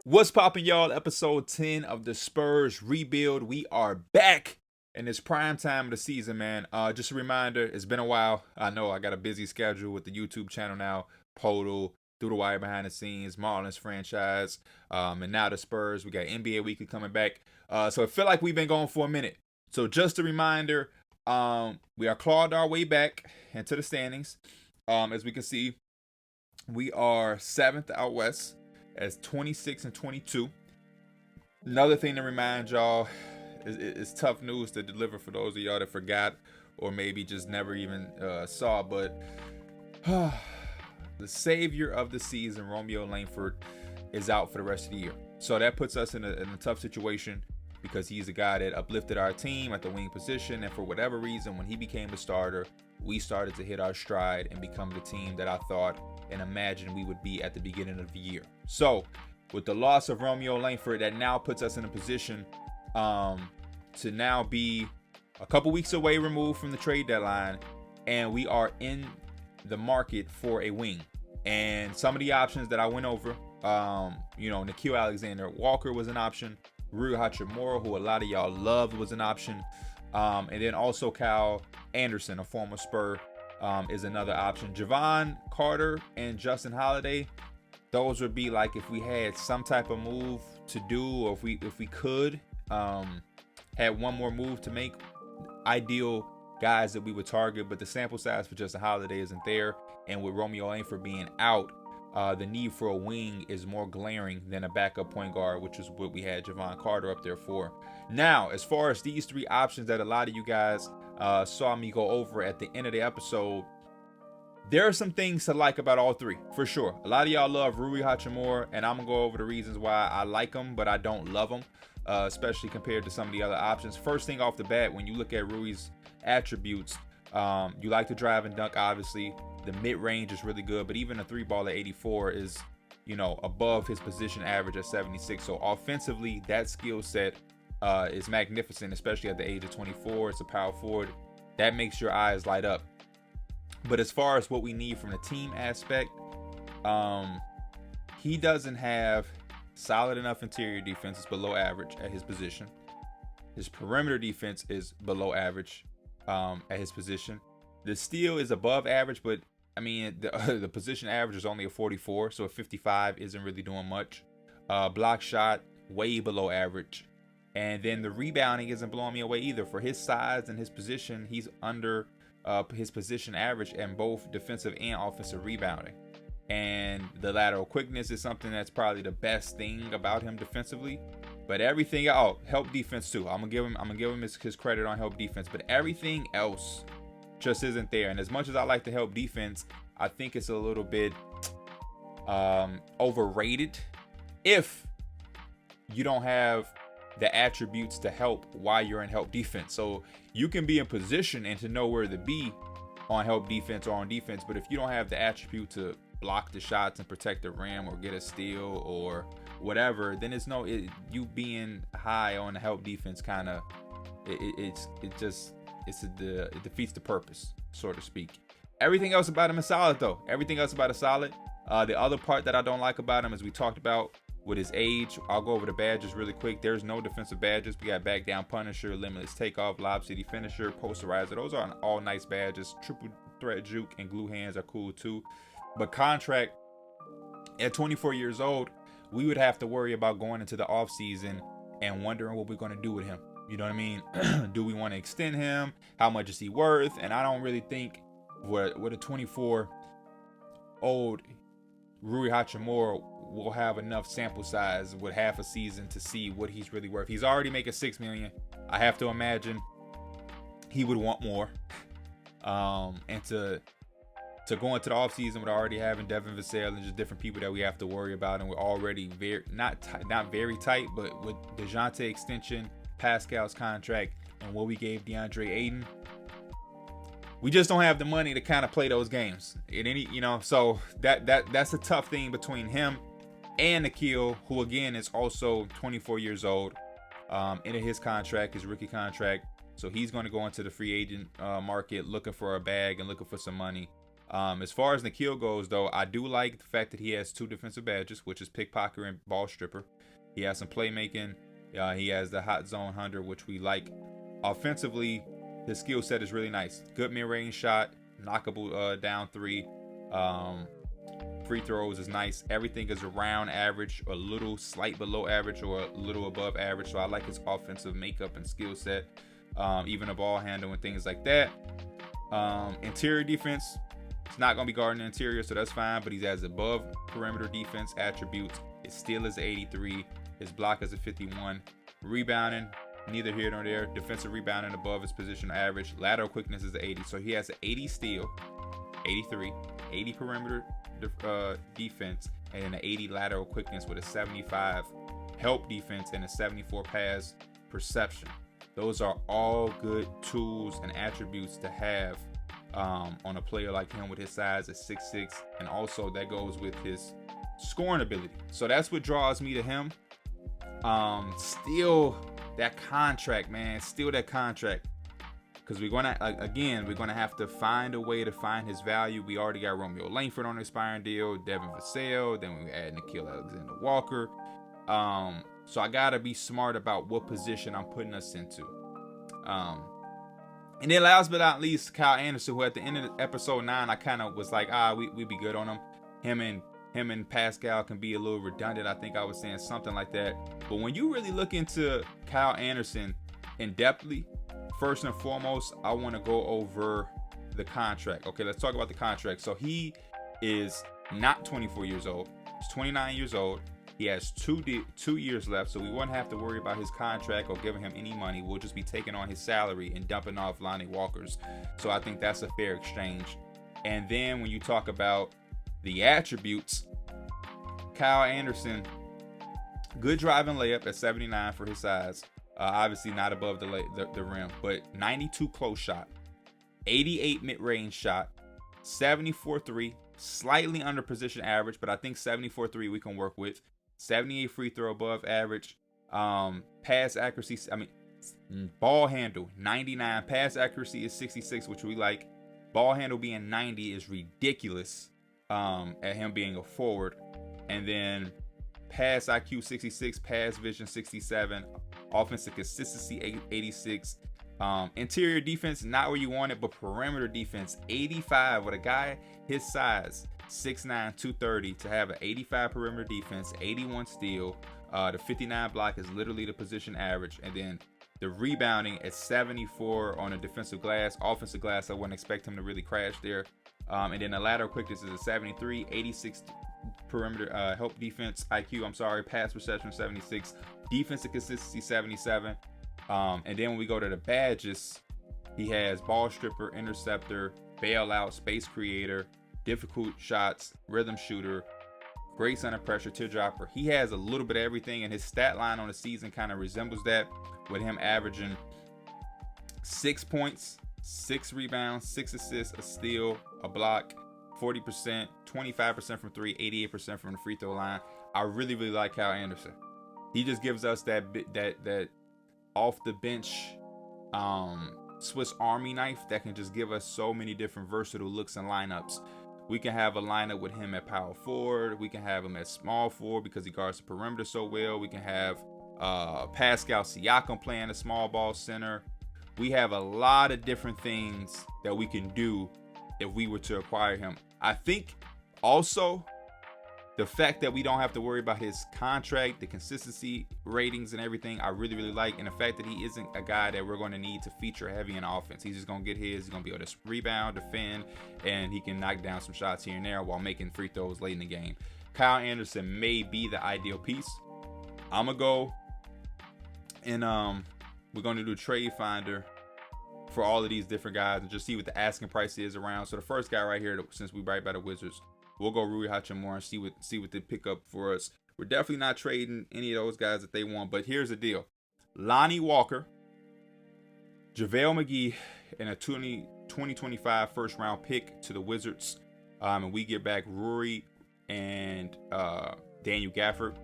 What's poppin', y'all? Episode 10 of the Spurs rebuild. We are back in this prime time of the season, man. Just a reminder, it's been a while. I know I got a busy schedule with the YouTube channel now, Podal, Through the Wire Behind the Scenes, Marlins franchise, and now the Spurs. We got NBA Weekly coming back. So it feel like we've been going for a minute. So just a reminder, we are clawed our way back into the standings. As we can see, we are 7th out west as 26 and 22. Another thing to remind y'all is tough news to deliver for those of y'all that forgot or maybe just never even saw, but the savior of the season, Romeo Langford, is out for the rest of the year. So that puts us in a tough situation because he's a guy that uplifted our team at the wing position, and for whatever reason, when he became the starter, we started to hit our stride and become the team that I thought and imagined we would be at the beginning of the year. So with the loss of Romeo Langford, that now puts us in a position to now be a couple weeks away removed from the trade deadline, and we are in the market for a wing. And some of the options that I went over, Nikhil Alexander-Walker was an option. Rui Hachimura, who a lot of y'all loved, was an option. And then also Kyle Anderson, a former Spur, is another option. Javon Carter and Justin Holiday, those would be like if we had some type of move to do, or if we could had one more move to make, ideal guys that we would target. But the sample size for Justin Holiday isn't there, and with Romeo Langford being out, the need for a wing is more glaring than a backup point guard, which is what we had Javon Carter up there for. Now, as far as these three options that a lot of you guys saw me go over at the end of the episode, there are some things to like about all three, for sure. A lot of y'all love Rui Hachimura, and I'm going to go over the reasons why I like him, but I don't love him, especially compared to some of the other options. First thing off the bat, when you look at Rui's attributes, you like to drive and dunk, obviously. The mid-range is really good, but even a three ball at 84 is, above his position average at 76. So offensively, that skill set is magnificent, especially at the age of 24. It's a power forward. That makes your eyes light up. But as far as what we need from the team aspect, he doesn't have solid enough interior defense. It's below average at his position. His perimeter defense is below average at his position. The steal is above average, but I mean, the position average is only a 44, so a 55 isn't really doing much. Block shot, way below average. And then the rebounding isn't blowing me away either. For his size and his position, he's under his position average in both defensive and offensive rebounding. And the lateral quickness is something that's probably the best thing about him defensively. But everything, help defense too. I'm gonna give him his credit on help defense, but everything else just isn't there. And as much as I like to help defense, I think it's a little bit overrated if you don't have the attributes to help while you're in help defense. So you can be in position and to know where to be on help defense or on defense, but if you don't have the attribute to block the shots and protect the rim or get a steal or whatever, then you being high on the help defense kind of it defeats the purpose, so to speak. Everything else about him is solid, though. Everything else about it is solid. The other part that I don't like about him, as we talked about with his age, I'll go over the badges really quick. There's no defensive badges. We got back down punisher, limitless takeoff, lob city finisher, posterizer. Those are all nice badges. Triple threat juke and glue hands are cool too. But contract, at 24 years old, we would have to worry about going into the offseason and wondering what we're going to do with him. You know what I mean? Do we want to extend him? How much is he worth? And I don't really think with a 24-old Rui Hachimura will have enough sample size with half a season to see what he's really worth. He's already making $6 million. I have to imagine he would want more. And to go into the offseason with already having Devin Vassell and just different people that we have to worry about, and we're already very not very tight, but with DeJounte extension, Pascal's contract, and what we gave DeAndre Ayton, we just don't have the money to kind of play those games. So that's a tough thing between him and Nikhil, who again is also 24 years old, into his contract, his rookie contract. So he's going to go into the free agent market looking for a bag and looking for some money. As far as Nikhil goes, though, I do like the fact that he has 2 defensive badges, which is pickpocket and ball stripper. He has some playmaking. He has the hot zone hunter, which we like. Offensively, his skill set is really nice. Good mid-range shot, knockable down 3. Free throws is nice. Everything is around average, a little slight below average or a little above average. So I like his offensive makeup and skill set, even a ball handle and things like that. Interior defense, it's not going to be guarding the interior, so that's fine. But he has above perimeter defense attributes. His steal is 83. His block is a 51. Rebounding, neither here nor there. Defensive rebounding above his position average. Lateral quickness is 80. So he has an 80 steal, 83, 80 perimeter defense, and an 80 lateral quickness with a 75 help defense and a 74 pass perception. Those are all good tools and attributes to have on a player like him with his size at 6'6", and also that goes with his scoring ability. So that's what draws me to him. Still that contract, man. Still that contract. Because we're gonna have to find a way to find his value. We already got Romeo Langford on an expiring deal, Devin Vassell, then we add Nikhil Alexander-Walker. So I gotta be smart about what position I'm putting us into. And then last but not least, Kyle Anderson, who at the end of episode 9, I kind of was like, we be good on him. Him and Pascal can be a little redundant. I think I was saying something like that. But when you really look into Kyle Anderson in depthly, first and foremost, I want to go over the contract. Okay, let's talk about the contract. So he is not 24 years old. He's 29 years old. He has 2 years left, so we won't have to worry about his contract or giving him any money. We'll just be taking on his salary and dumping off Lonnie Walker's. So I think that's a fair exchange. And then when you talk about the attributes, Kyle Anderson, good driving layup at 79 for his size. Obviously not above the rim, but 92 close shot, 88 mid-range shot, 74 3, slightly under position average, but I think 74 3 we can work with. 78 free throw above average. Pass accuracy, ball handle 99. Pass accuracy is 66, which we like. Ball handle being 90 is ridiculous at him being a forward. And then pass IQ 66, pass vision 67, offensive consistency 86. Interior defense, not where you want it, but perimeter defense 85 with a guy his size, 6'9", 230, to have an 85 perimeter defense, 81 steal. The 59 block is literally the position average. And then the rebounding at 74 on a defensive glass. Offensive glass, I wouldn't expect him to really crash there. And then the lateral quickness is a 73, 86 perimeter help defense IQ, pass perception 76, defensive consistency 77. And then when we go to the badges, he has ball stripper, interceptor, bailout, space creator, difficult shots, rhythm shooter, great under pressure, teardropper. He has a little bit of everything, and his stat line on the season kind of resembles that, with him averaging 6 points, 6 rebounds, 6 assists, a steal, a block, 40%, 25% from 3, 88% from the free throw line. I really, really like Kyle Anderson. He just gives us that off the bench Swiss Army knife that can just give us so many different versatile looks and lineups. We can have a lineup with him at power forward. We can have him at small forward because he guards the perimeter so well. We can have Pascal Siakam playing a small ball center. We have a lot of different things that we can do if we were to acquire him. I think also the fact that we don't have to worry about his contract, the consistency ratings and everything, I really, really like. And the fact that he isn't a guy that we're going to need to feature heavy in offense. He's just going to get his. He's going to be able to rebound, defend, and he can knock down some shots here and there while making free throws late in the game. Kyle Anderson may be the ideal piece. I'm going to go and we're going to do a trade finder for all of these different guys and just see what the asking price is around. So the first guy right here, since we right by the Wizards, we'll go Rui Hachimura and see what they pick up for us. We're definitely not trading any of those guys that they want, but here's the deal. Lonnie Walker, JaVale McGee, and a 2025 first round pick to the Wizards. And we get back Rui and Daniel Gafford.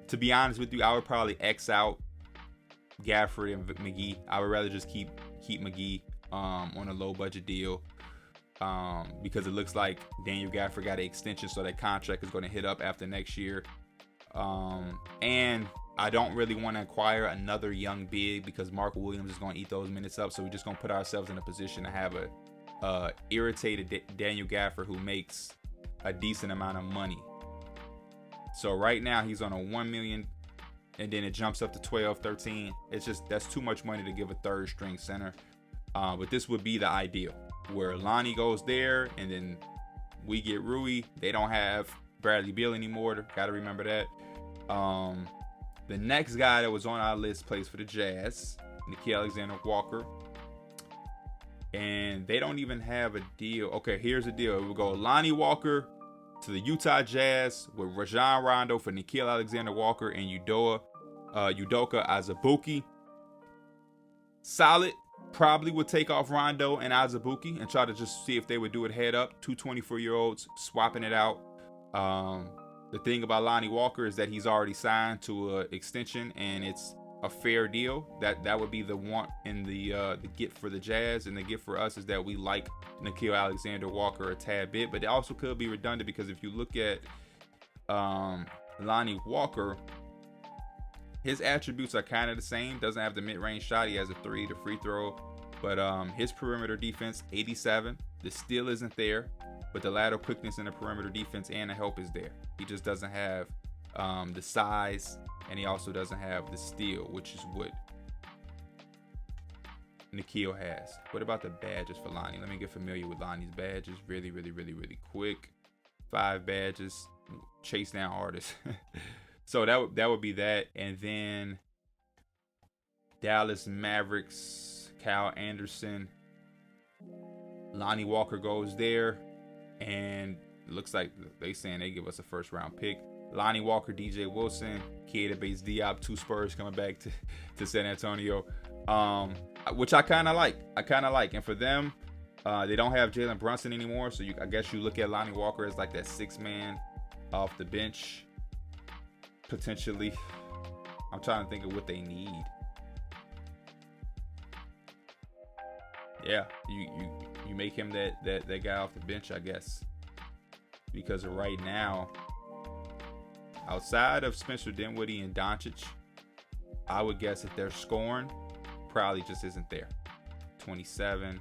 To be honest with you, I would probably X out Gafford and McGee. I would rather just keep McGee on a low budget deal. because it looks like Daniel Gafford got an extension, so that contract is going to hit up after next year. And I don't really want to acquire another young big because Mark Williams is going to eat those minutes up. So we're just going to put ourselves in a position to have a irritated Daniel Gafford who makes a decent amount of money. So right now he's on a $1 million, and then it jumps up to 12, 13. It's just, that's too much money to give a third string center. But this would be the ideal where Lonnie goes there, and then we get Rui. They don't have Bradley Beal anymore. Got to remember that. The next guy that was on our list plays for the Jazz, Nickeil Alexander-Walker. And they don't even have a deal. Okay, here's the deal. We'll go Lonnie Walker to the Utah Jazz with Rajon Rondo for Nickeil Alexander-Walker and Udoka Azubuike. Solid. Probably would take off Rondo and Azubuike and try to just see if they would do it head up. 2 24-year-olds swapping it out. The thing about Lonnie Walker is that he's already signed to an extension, and it's a fair deal. That would be the want and the get for the Jazz, and the get for us is that we like Nickeil Alexander-Walker a tad bit, but it also could be redundant because if you look at Lonnie Walker, his attributes are kind of the same. Doesn't have the mid-range shot. He has a 3, the free throw, but his perimeter defense 87. The steal isn't there, but the lateral quickness in the perimeter defense and the help is there. He just doesn't have the size, and he also doesn't have the steal, which is what Nickeil has. What about the badges for Lonnie? Let me get familiar with Lonnie's badges really quick. 5 badges. Chase down artists. So that would be that. And then Dallas Mavericks, Kyle Anderson. Lonnie Walker goes there. And it looks like they saying they give us a first round pick. Lonnie Walker, DJ Wilson, Keita Bates-Diop, 2 Spurs coming back to San Antonio. Which I kind of like. And for them, they don't have Jalen Brunson anymore. So I guess you look at Lonnie Walker as like that 6th man off the bench. Potentially. I'm trying to think of what they need. Yeah, you make him that guy off the bench, I guess. Because right now, outside of Spencer Dinwiddie and Doncic, I would guess that their scoring probably just isn't there. 27,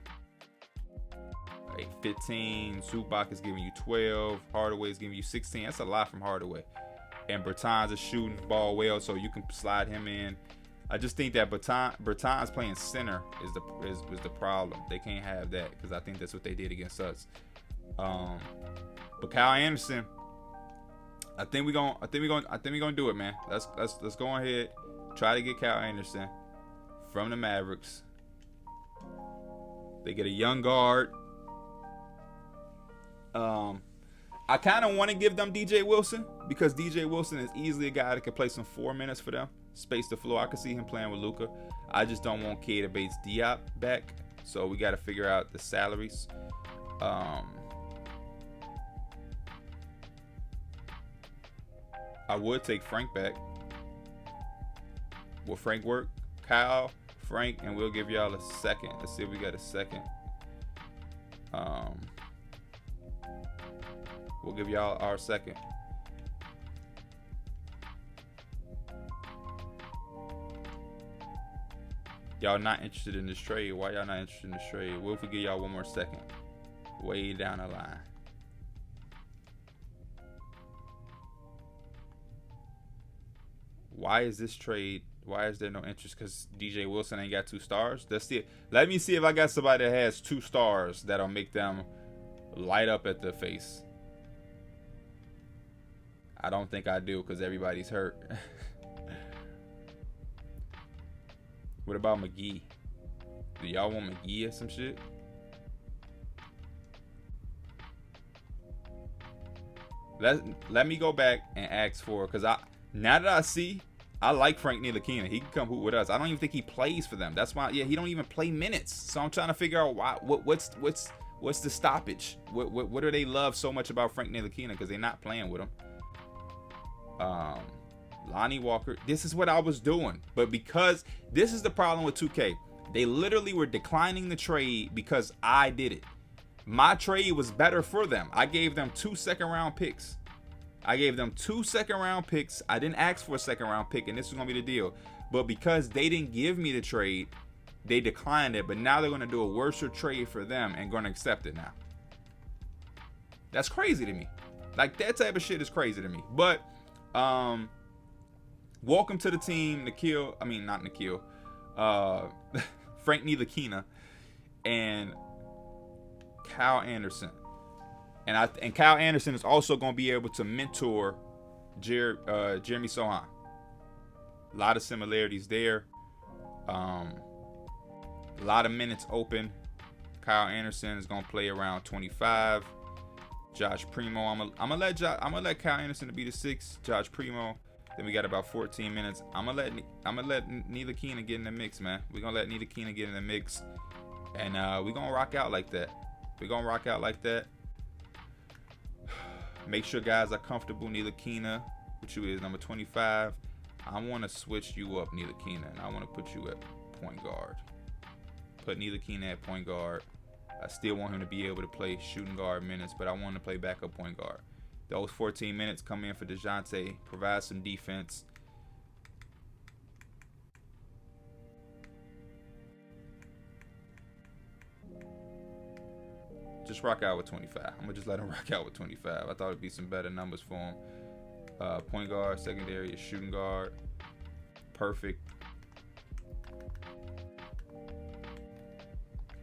15. Zubac is giving you 12. Hardaway is giving you 16. That's a lot from Hardaway. And Bertans is shooting the ball well, so you can slide him in. I just think that Bertans playing center is the problem. They can't have that because I think that's what they did against us. But Kyle Anderson, I think we're gonna do it, man. Let's go ahead, try to get Kyle Anderson from the Mavericks. They get a young guard. I kind of want to give them DJ Wilson because DJ Wilson is easily a guy that can play some 4 minutes for them. Space the floor. I can see him playing with Luka. I just don't want Keita Bates-Diop back. So we got to figure out the salaries. I would take Frank back. Will Frank work? Kyle, Frank, and we'll give y'all a second. Let's see if we got a second. We'll give y'all our second. Y'all not interested in this trade. Why y'all not interested in this trade? What if we give y'all one more second? Way down the line. Why is this trade? Why is there no interest? Because DJ Wilson ain't got 2 stars? Let's see. Let me see if I got somebody that has 2 stars that'll make them light up at the face. I don't think I do because everybody's hurt. What about McGee? Do y'all want McGee or some shit? Let me go back and ask for, because now that I see, I like Frank Ntilikina. He can come hoop with us. I don't even think he plays for them. That's why, yeah, he don't even play minutes. So I'm trying to figure out why. What's the stoppage? What do they love so much about Frank Ntilikina? Because they're not playing with him. Lonnie Walker. This is what I was doing, but because this is the problem with 2K, they literally were declining the trade because I did it. My trade was better for them. I gave them 2 second-round picks. I didn't ask for a second-round pick, and this was going to be the deal. But because they didn't give me the trade, they declined it. But now they're going to do a worse trade for them and going to accept it now. That's crazy to me. Like, that type of shit is crazy to me. But, welcome to the team, Nikhil. I mean, not Nikhil. Frank Ntilikina and Kyle Anderson. And Kyle Anderson is also going to be able to mentor Jeremy Sohan. A lot of similarities there. A lot of minutes open. Kyle Anderson is going to play around 25. Josh Primo, I'm gonna let Kyle Anderson to be the 6. Josh Primo. Then we got about 14 minutes. I'm gonna let Ntilikina get in the mix, man. We're gonna let Ntilikina get in the mix, and we're gonna rock out like that. Make sure guys are comfortable. Ntilikina, which is number 25. I want to switch you up, Ntilikina, and I want to put you at point guard. Put Ntilikina at point guard. I still want him to be able to play shooting guard minutes, but I want him to play backup point guard. Those 14 minutes come in for DeJounte, provide some defense. Just rock out with 25. I'm going to just let him rock out with 25. I thought it'd be some better numbers for him. Point guard, secondary, shooting guard. Perfect.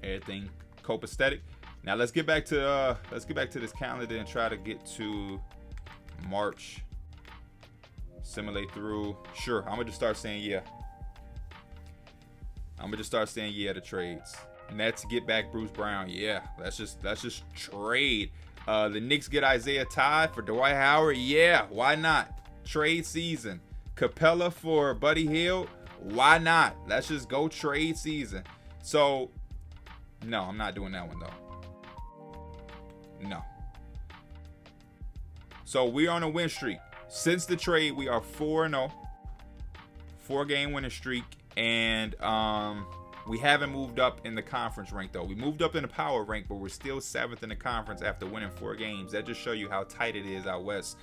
Everything copacetic. Now let's get back to this calendar and try to get to March. Simulate through. Sure, I'm gonna just start saying yeah. To trades. Nets get back Bruce Brown. Yeah, let's just trade. The Knicks get Isaiah Todd for Dwight Howard. Yeah, why not? Trade season. Capella for Buddy Hield. Why not? Let's just go trade season. So, no, I'm not doing that one though. No. So we're on a win streak. Since the trade, we are 4-0. 4-game winning streak. And we haven't moved up in the conference rank though. We moved up in the power rank, but we're still 7th in the conference after winning 4 games. That just shows you how tight it is out west.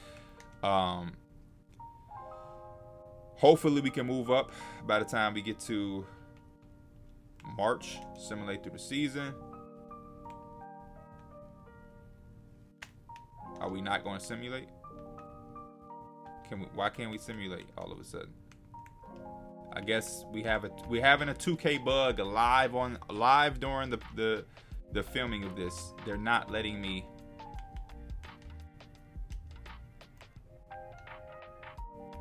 Hopefully we can move up by the time we get to March. Simulate through the season. Are we not going to simulate? Why can't we simulate all of a sudden? I guess we're having a 2K bug live during the filming of this. They're not letting me.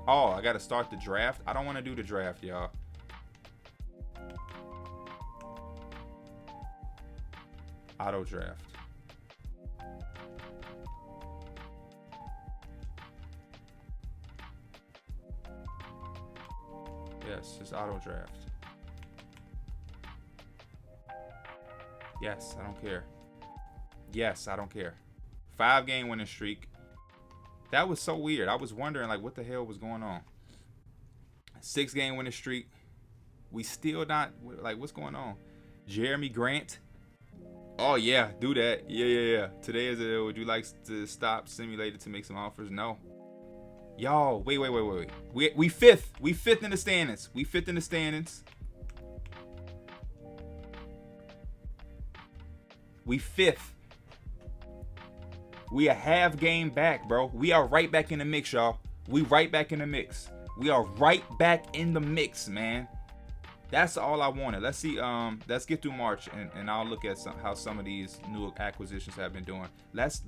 Oh, I got to start the draft. I don't want to do the draft, y'all. Auto draft. Yes, it's auto draft. Yes, I don't care. Yes, I don't care. 5-game winning streak. That was so weird. I was wondering, like, what the hell was going on? 6-game winning streak. We still not, like, what's going on? Jeremy Grant. Oh, yeah, do that. Yeah. Today is a, would you like to stop simulated to make some offers? No. Y'all, wait. We fifth. We fifth in the standings. We fifth. We a half game back, bro. We are right back in the mix, y'all. We right back in the mix. We are right back in the mix, man. That's all I wanted. Let's see. Let's get through March, and I'll look at how some of these new acquisitions have been doing. Let's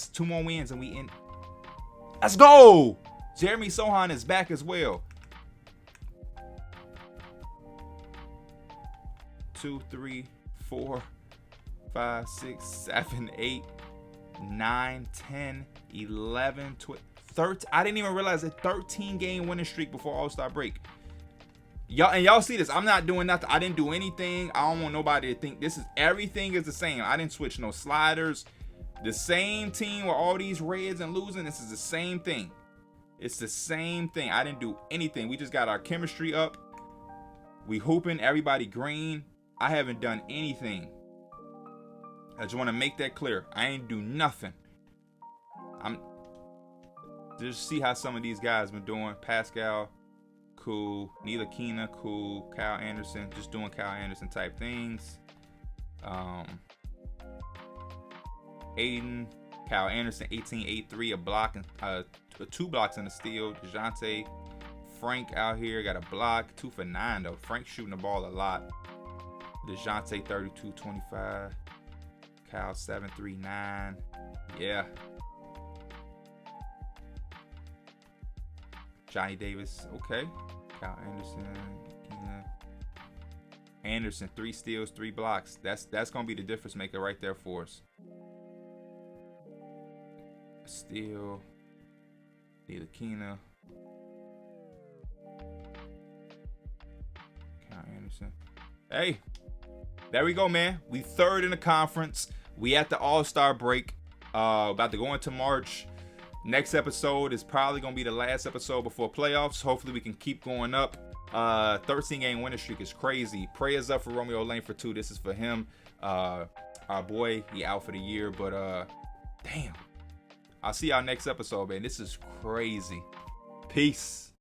2 more wins, and we in. Let's go. Jeremy Sohan is back as well. 2, 3, 4, 5, 6, 7, 8, 9, 10, 11, 12, 13. I didn't even realize a 13-game winning streak before All-Star break. Y'all see this. I'm not doing nothing. I didn't do anything. I don't want nobody to think everything is the same. I didn't switch no sliders. The same team with all these reds and losing. This is the same thing. It's the same thing. I didn't do anything. We just got our chemistry up. We hooping. Everybody green. I haven't done anything. I just want to make that clear. I ain't do nothing. I'm just see how some of these guys been doing. Pascal, cool. Neela Keena, cool. Kyle Anderson, just doing Kyle Anderson type things. Aiden, Kyle Anderson, 18-8-3, a block and 2 blocks and a steal. DeJounte, Frank out here got a block, 2 for 9 though. Frank shooting the ball a lot. DeJounte, 32-25. Kyle, 7-3-9. Yeah. Johnny Davis, okay. Kyle Anderson, Anderson, 3 steals, 3 blocks. That's gonna be the difference maker right there for us. Steal, Neela Keena, Kyle Anderson. Hey, there we go, man. We 3rd in the conference. We at the All-Star break. About to go into March. Next episode is probably going to be the last episode before playoffs. Hopefully we can keep going up. 13-game winning streak is crazy. Prayers up for Romeo Langford too. This is for him. Our boy, he out for the year. But damn. I'll see y'all next episode, man. This is crazy. Peace.